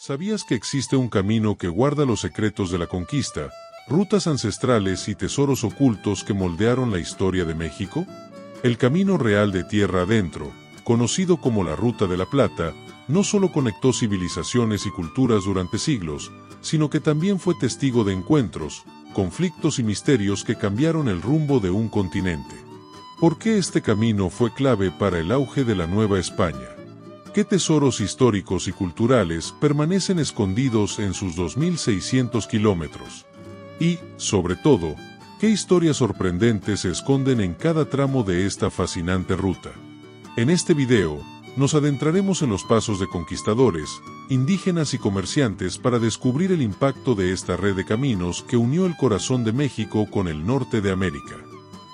¿Sabías que existe un camino que guarda los secretos de la conquista, rutas ancestrales y tesoros ocultos que moldearon la historia de México? El Camino Real de Tierra Adentro, conocido como la Ruta de la Plata, no solo conectó civilizaciones y culturas durante siglos, sino que también fue testigo de encuentros, conflictos y misterios que cambiaron el rumbo de un continente. ¿Por qué este camino fue clave para el auge de la Nueva España? ¿Qué tesoros históricos y culturales permanecen escondidos en sus 2.600 kilómetros? Y, sobre todo, ¿qué historias sorprendentes se esconden en cada tramo de esta fascinante ruta? En este video, nos adentraremos en los pasos de conquistadores, indígenas y comerciantes para descubrir el impacto de esta red de caminos que unió el corazón de México con el norte de América.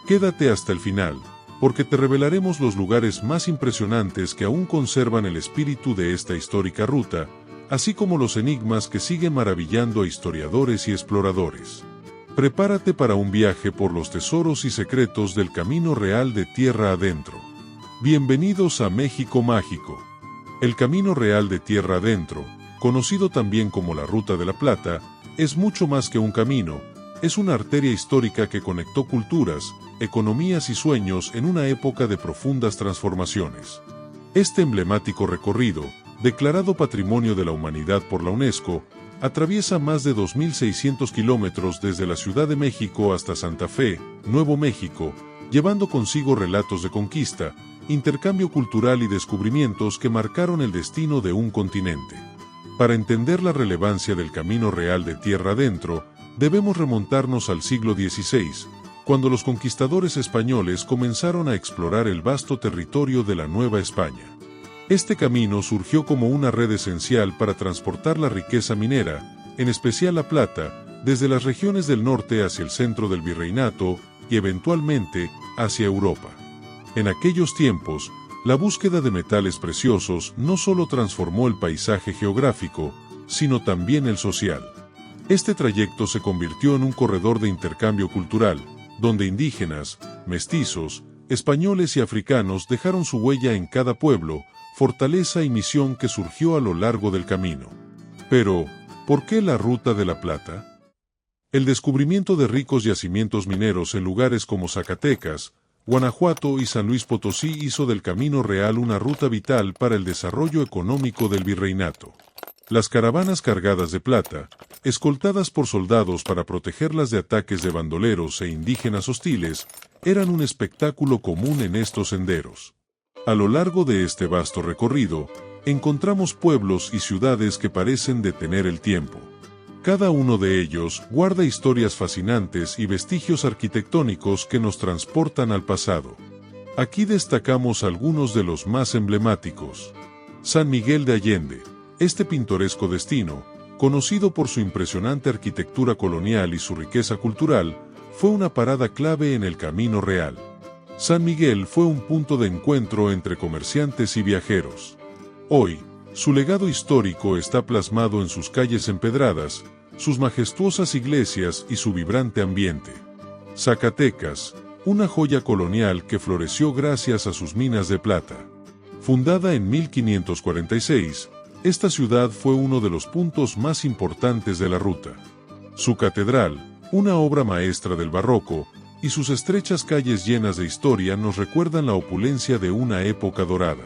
Quédate hasta el final, porque te revelaremos los lugares más impresionantes que aún conservan el espíritu de esta histórica ruta, así como los enigmas que siguen maravillando a historiadores y exploradores. Prepárate para un viaje por los tesoros y secretos del Camino Real de Tierra Adentro. Bienvenidos a México Mágico. El Camino Real de Tierra Adentro, conocido también como la Ruta de la Plata, es mucho más que un camino, es una arteria histórica que conectó culturas, economías y sueños en una época de profundas transformaciones. Este emblemático recorrido, declarado Patrimonio de la Humanidad por la UNESCO, atraviesa más de 2.600 kilómetros desde la Ciudad de México hasta Santa Fe, Nuevo México, llevando consigo relatos de conquista, intercambio cultural y descubrimientos que marcaron el destino de un continente. Para entender la relevancia del Camino Real de Tierra Adentro, debemos remontarnos al siglo XVI, cuando los conquistadores españoles comenzaron a explorar el vasto territorio de la Nueva España. Este camino surgió como una red esencial para transportar la riqueza minera, en especial la plata, desde las regiones del norte hacia el centro del virreinato y eventualmente hacia Europa. En aquellos tiempos, la búsqueda de metales preciosos no solo transformó el paisaje geográfico, sino también el social. Este trayecto se convirtió en un corredor de intercambio cultural, donde indígenas, mestizos, españoles y africanos dejaron su huella en cada pueblo, fortaleza y misión que surgió a lo largo del camino. Pero, ¿por qué la Ruta de la Plata? El descubrimiento de ricos yacimientos mineros en lugares como Zacatecas, Guanajuato y San Luis Potosí hizo del Camino Real una ruta vital para el desarrollo económico del virreinato. Las caravanas cargadas de plata, escoltadas por soldados para protegerlas de ataques de bandoleros e indígenas hostiles, eran un espectáculo común en estos senderos. A lo largo de este vasto recorrido, encontramos pueblos y ciudades que parecen detener el tiempo. Cada uno de ellos guarda historias fascinantes y vestigios arquitectónicos que nos transportan al pasado. Aquí destacamos algunos de los más emblemáticos. San Miguel de Allende. Este pintoresco destino, conocido por su impresionante arquitectura colonial y su riqueza cultural, fue una parada clave en el Camino Real. San Miguel fue un punto de encuentro entre comerciantes y viajeros. Hoy, su legado histórico está plasmado en sus calles empedradas, sus majestuosas iglesias y su vibrante ambiente. Zacatecas, una joya colonial que floreció gracias a sus minas de plata. Fundada en 1546, esta ciudad fue uno de los puntos más importantes de la ruta. Su catedral, una obra maestra del barroco, y sus estrechas calles llenas de historia nos recuerdan la opulencia de una época dorada.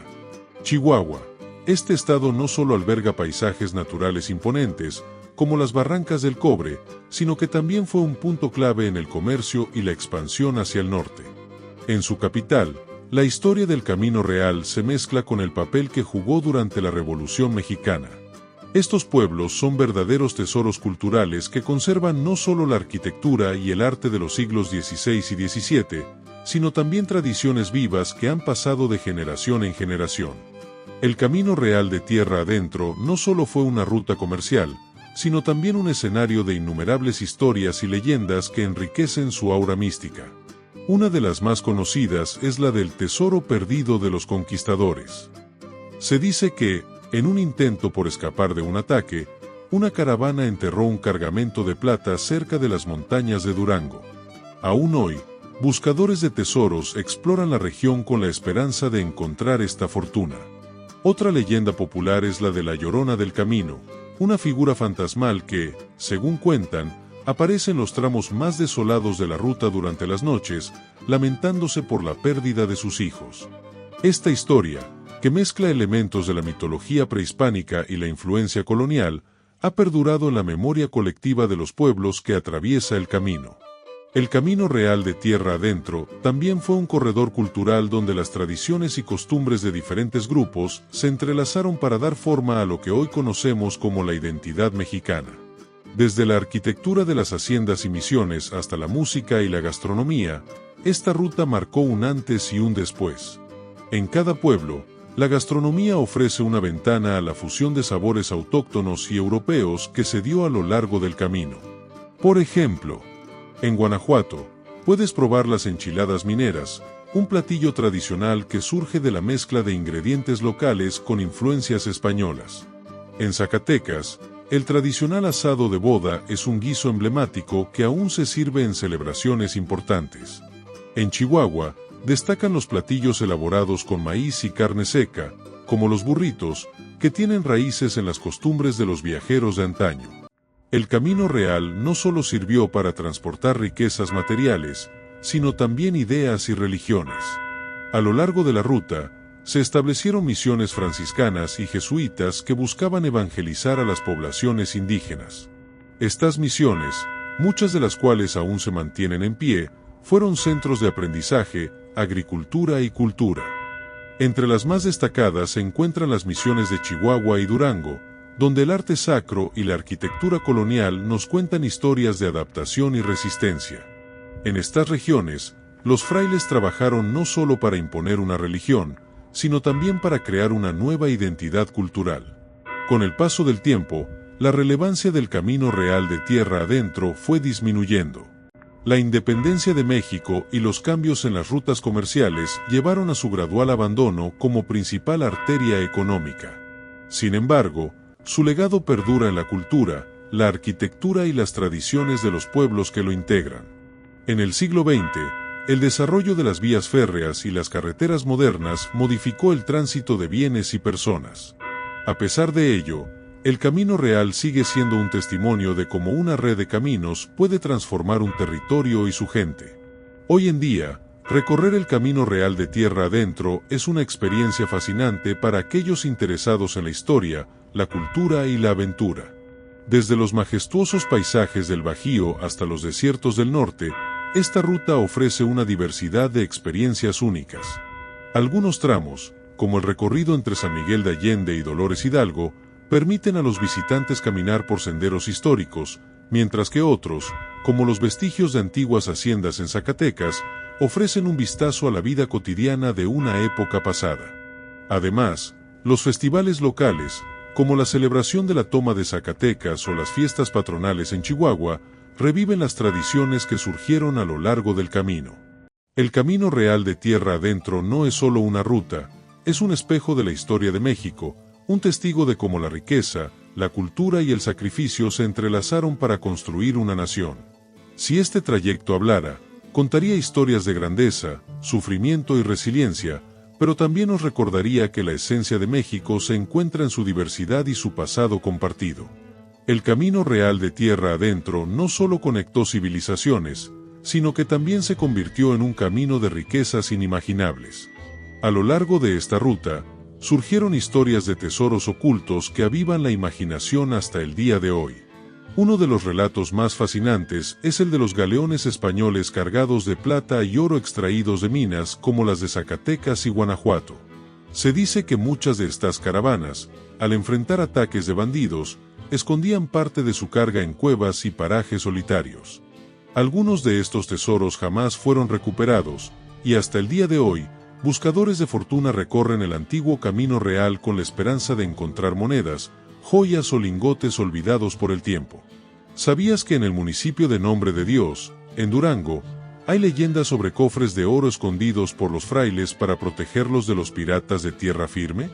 Chihuahua. Este estado no solo alberga paisajes naturales imponentes, como las Barrancas del Cobre, sino que también fue un punto clave en el comercio y la expansión hacia el norte. En su capital, la historia del Camino Real se mezcla con el papel que jugó durante la Revolución Mexicana. Estos pueblos son verdaderos tesoros culturales que conservan no solo la arquitectura y el arte de los siglos XVI y XVII, sino también tradiciones vivas que han pasado de generación en generación. El Camino Real de Tierra Adentro no solo fue una ruta comercial, sino también un escenario de innumerables historias y leyendas que enriquecen su aura mística. Una de las más conocidas es la del tesoro perdido de los conquistadores. Se dice que, en un intento por escapar de un ataque, una caravana enterró un cargamento de plata cerca de las montañas de Durango. Aún hoy, buscadores de tesoros exploran la región con la esperanza de encontrar esta fortuna. Otra leyenda popular es la de la Llorona del Camino, una figura fantasmal que, según cuentan, aparece en los tramos más desolados de la ruta durante las noches, lamentándose por la pérdida de sus hijos. Esta historia, que mezcla elementos de la mitología prehispánica y la influencia colonial, ha perdurado en la memoria colectiva de los pueblos que atraviesa el camino. El Camino Real de Tierra Adentro también fue un corredor cultural donde las tradiciones y costumbres de diferentes grupos se entrelazaron para dar forma a lo que hoy conocemos como la identidad mexicana. Desde la arquitectura de las haciendas y misiones hasta la música y la gastronomía, esta ruta marcó un antes y un después. En cada pueblo, la gastronomía ofrece una ventana a la fusión de sabores autóctonos y europeos que se dio a lo largo del camino. Por ejemplo, en Guanajuato, puedes probar las enchiladas mineras, un platillo tradicional que surge de la mezcla de ingredientes locales con influencias españolas. En Zacatecas, el tradicional asado de boda es un guiso emblemático que aún se sirve en celebraciones importantes. En Chihuahua, destacan los platillos elaborados con maíz y carne seca, como los burritos, que tienen raíces en las costumbres de los viajeros de antaño. El Camino Real no solo sirvió para transportar riquezas materiales, sino también ideas y religiones. A lo largo de la ruta, se establecieron misiones franciscanas y jesuitas que buscaban evangelizar a las poblaciones indígenas. Estas misiones, muchas de las cuales aún se mantienen en pie, fueron centros de aprendizaje, agricultura y cultura. Entre las más destacadas se encuentran las misiones de Chihuahua y Durango, donde el arte sacro y la arquitectura colonial nos cuentan historias de adaptación y resistencia. En estas regiones, los frailes trabajaron no solo para imponer una religión, sino también para crear una nueva identidad cultural. Con el paso del tiempo, la relevancia del Camino Real de Tierra Adentro fue disminuyendo. La independencia de México y los cambios en las rutas comerciales llevaron a su gradual abandono como principal arteria económica. Sin embargo, su legado perdura en la cultura, la arquitectura y las tradiciones de los pueblos que lo integran. En el siglo XX, el desarrollo de las vías férreas y las carreteras modernas modificó el tránsito de bienes y personas. A pesar de ello, el Camino Real sigue siendo un testimonio de cómo una red de caminos puede transformar un territorio y su gente. Hoy en día, recorrer el Camino Real de Tierra Adentro es una experiencia fascinante para aquellos interesados en la historia, la cultura y la aventura. Desde los majestuosos paisajes del Bajío hasta los desiertos del norte, esta ruta ofrece una diversidad de experiencias únicas. Algunos tramos, como el recorrido entre San Miguel de Allende y Dolores Hidalgo, permiten a los visitantes caminar por senderos históricos, mientras que otros, como los vestigios de antiguas haciendas en Zacatecas, ofrecen un vistazo a la vida cotidiana de una época pasada. Además, los festivales locales, como la celebración de la Toma de Zacatecas o las fiestas patronales en Chihuahua, reviven las tradiciones que surgieron a lo largo del camino. El Camino Real de Tierra Adentro no es solo una ruta, es un espejo de la historia de México, un testigo de cómo la riqueza, la cultura y el sacrificio se entrelazaron para construir una nación. Si este trayecto hablara, contaría historias de grandeza, sufrimiento y resiliencia, pero también nos recordaría que la esencia de México se encuentra en su diversidad y su pasado compartido. El Camino Real de Tierra Adentro no solo conectó civilizaciones, sino que también se convirtió en un camino de riquezas inimaginables. A lo largo de esta ruta, surgieron historias de tesoros ocultos que avivan la imaginación hasta el día de hoy. Uno de los relatos más fascinantes es el de los galeones españoles cargados de plata y oro extraídos de minas como las de Zacatecas y Guanajuato. Se dice que muchas de estas caravanas, al enfrentar ataques de bandidos, escondían parte de su carga en cuevas y parajes solitarios. Algunos de estos tesoros jamás fueron recuperados, y hasta el día de hoy, buscadores de fortuna recorren el antiguo Camino Real con la esperanza de encontrar monedas, joyas o lingotes olvidados por el tiempo. ¿Sabías que en el municipio de Nombre de Dios, en Durango, hay leyendas sobre cofres de oro escondidos por los frailes para protegerlos de los piratas de tierra firme?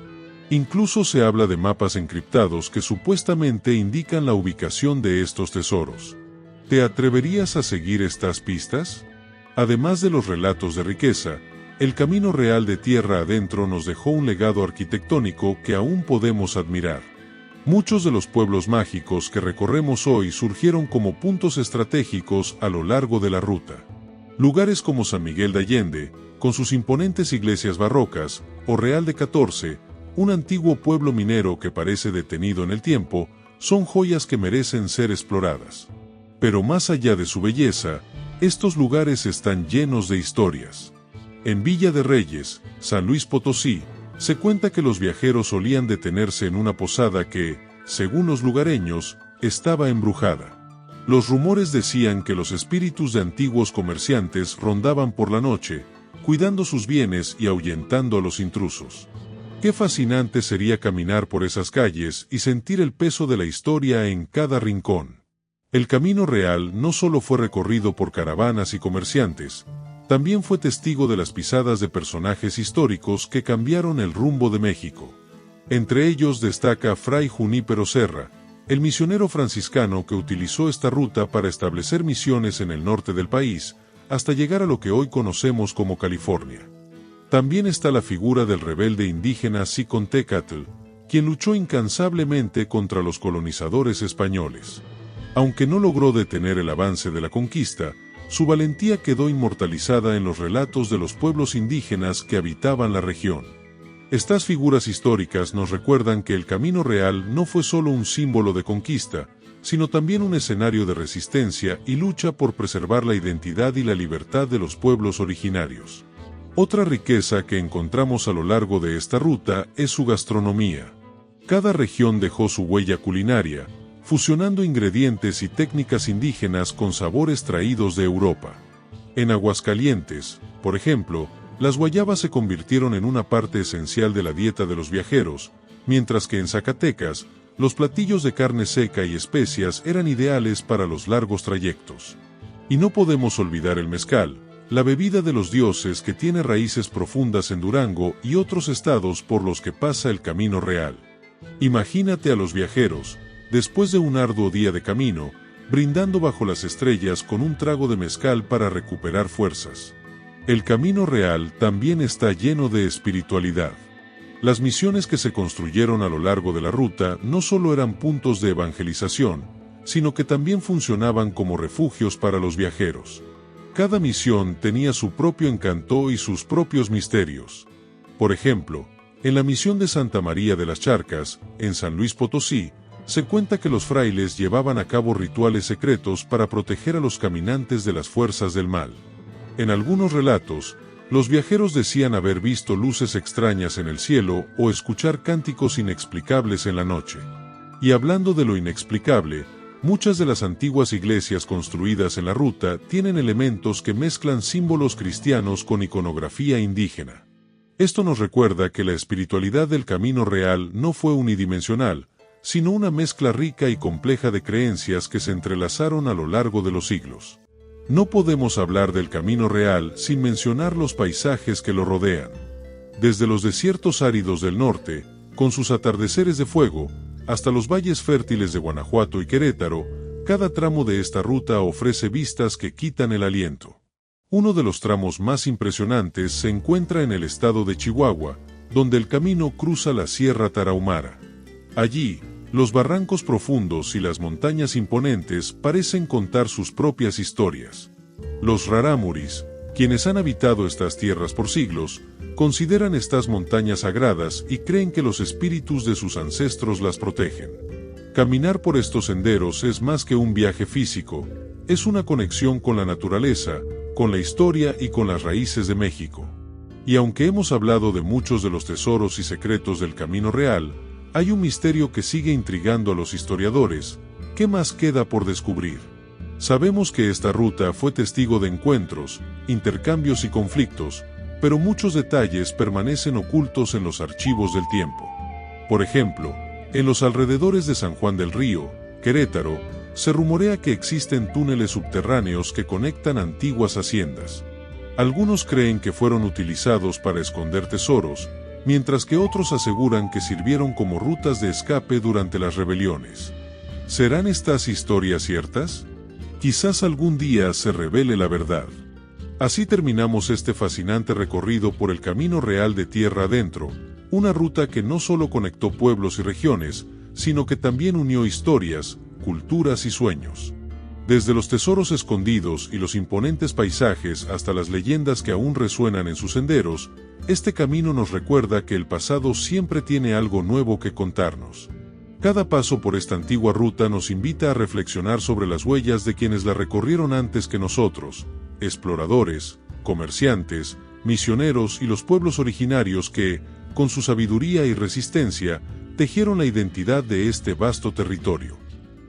Incluso se habla de mapas encriptados que supuestamente indican la ubicación de estos tesoros. ¿Te atreverías a seguir estas pistas? Además de los relatos de riqueza, el Camino Real de Tierra Adentro nos dejó un legado arquitectónico que aún podemos admirar. Muchos de los pueblos mágicos que recorremos hoy surgieron como puntos estratégicos a lo largo de la ruta. Lugares como San Miguel de Allende, con sus imponentes iglesias barrocas, o Real de 14, un antiguo pueblo minero que parece detenido en el tiempo, son joyas que merecen ser exploradas. Pero más allá de su belleza, estos lugares están llenos de historias. En Villa de Reyes, San Luis Potosí, se cuenta que los viajeros solían detenerse en una posada que, según los lugareños, estaba embrujada. Los rumores decían que los espíritus de antiguos comerciantes rondaban por la noche, cuidando sus bienes y ahuyentando a los intrusos. Qué fascinante sería caminar por esas calles y sentir el peso de la historia en cada rincón. El Camino Real no solo fue recorrido por caravanas y comerciantes, también fue testigo de las pisadas de personajes históricos que cambiaron el rumbo de México. Entre ellos destaca Fray Junípero Serra, el misionero franciscano que utilizó esta ruta para establecer misiones en el norte del país, hasta llegar a lo que hoy conocemos como California. También está la figura del rebelde indígena Xicoténcatl, quien luchó incansablemente contra los colonizadores españoles. Aunque no logró detener el avance de la conquista, su valentía quedó inmortalizada en los relatos de los pueblos indígenas que habitaban la región. Estas figuras históricas nos recuerdan que el Camino Real no fue solo un símbolo de conquista, sino también un escenario de resistencia y lucha por preservar la identidad y la libertad de los pueblos originarios. Otra riqueza que encontramos a lo largo de esta ruta es su gastronomía. Cada región dejó su huella culinaria, fusionando ingredientes y técnicas indígenas con sabores traídos de Europa. En Aguascalientes, por ejemplo, las guayabas se convirtieron en una parte esencial de la dieta de los viajeros, mientras que en Zacatecas, los platillos de carne seca y especias eran ideales para los largos trayectos. Y no podemos olvidar el mezcal, la bebida de los dioses que tiene raíces profundas en Durango y otros estados por los que pasa el Camino Real. Imagínate a los viajeros, después de un arduo día de camino, brindando bajo las estrellas con un trago de mezcal para recuperar fuerzas. El Camino Real también está lleno de espiritualidad. Las misiones que se construyeron a lo largo de la ruta no solo eran puntos de evangelización, sino que también funcionaban como refugios para los viajeros. Cada misión tenía su propio encanto y sus propios misterios. Por ejemplo, en la misión de Santa María de las Charcas, en San Luis Potosí, se cuenta que los frailes llevaban a cabo rituales secretos para proteger a los caminantes de las fuerzas del mal. En algunos relatos, los viajeros decían haber visto luces extrañas en el cielo o escuchar cánticos inexplicables en la noche. Y hablando de lo inexplicable, muchas de las antiguas iglesias construidas en la ruta tienen elementos que mezclan símbolos cristianos con iconografía indígena. Esto nos recuerda que la espiritualidad del Camino Real no fue unidimensional, sino una mezcla rica y compleja de creencias que se entrelazaron a lo largo de los siglos. No podemos hablar del Camino Real sin mencionar los paisajes que lo rodean. Desde los desiertos áridos del norte, con sus atardeceres de fuego, hasta los valles fértiles de Guanajuato y Querétaro, cada tramo de esta ruta ofrece vistas que quitan el aliento. Uno de los tramos más impresionantes se encuentra en el estado de Chihuahua, donde el camino cruza la Sierra Tarahumara. Allí, los barrancos profundos y las montañas imponentes parecen contar sus propias historias. Los rarámuris, quienes han habitado estas tierras por siglos, consideran estas montañas sagradas y creen que los espíritus de sus ancestros las protegen. Caminar por estos senderos es más que un viaje físico, es una conexión con la naturaleza, con la historia y con las raíces de México. Y aunque hemos hablado de muchos de los tesoros y secretos del Camino Real, hay un misterio que sigue intrigando a los historiadores. ¿Qué más queda por descubrir? Sabemos que esta ruta fue testigo de encuentros, intercambios y conflictos, pero muchos detalles permanecen ocultos en los archivos del tiempo. Por ejemplo, en los alrededores de San Juan del Río, Querétaro, se rumorea que existen túneles subterráneos que conectan antiguas haciendas. Algunos creen que fueron utilizados para esconder tesoros, mientras que otros aseguran que sirvieron como rutas de escape durante las rebeliones. ¿Serán estas historias ciertas? Quizás algún día se revele la verdad. Así terminamos este fascinante recorrido por el Camino Real de Tierra Adentro, una ruta que no solo conectó pueblos y regiones, sino que también unió historias, culturas y sueños. Desde los tesoros escondidos y los imponentes paisajes hasta las leyendas que aún resuenan en sus senderos, este camino nos recuerda que el pasado siempre tiene algo nuevo que contarnos. Cada paso por esta antigua ruta nos invita a reflexionar sobre las huellas de quienes la recorrieron antes que nosotros, exploradores, comerciantes, misioneros y los pueblos originarios que, con su sabiduría y resistencia, tejieron la identidad de este vasto territorio.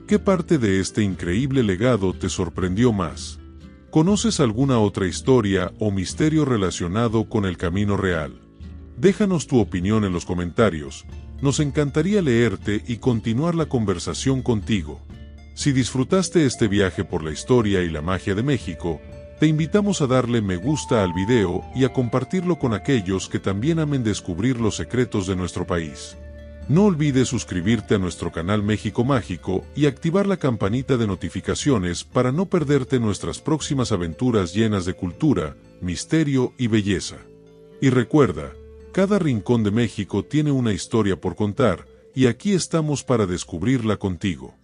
¿Qué parte de este increíble legado te sorprendió más? ¿Conoces alguna otra historia o misterio relacionado con el Camino Real? Déjanos tu opinión en los comentarios. Nos encantaría leerte y continuar la conversación contigo. Si disfrutaste este viaje por la historia y la magia de México, te invitamos a darle me gusta al video y a compartirlo con aquellos que también amen descubrir los secretos de nuestro país. No olvides suscribirte a nuestro canal México Mágico y activar la campanita de notificaciones para no perderte nuestras próximas aventuras llenas de cultura, misterio y belleza. Y recuerda, cada rincón de México tiene una historia por contar, y aquí estamos para descubrirla contigo.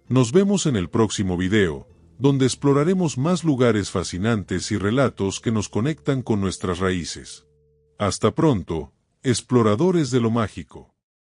Nos vemos en el próximo video, donde exploraremos más lugares fascinantes y relatos que nos conectan con nuestras raíces. Hasta pronto, exploradores de lo mágico.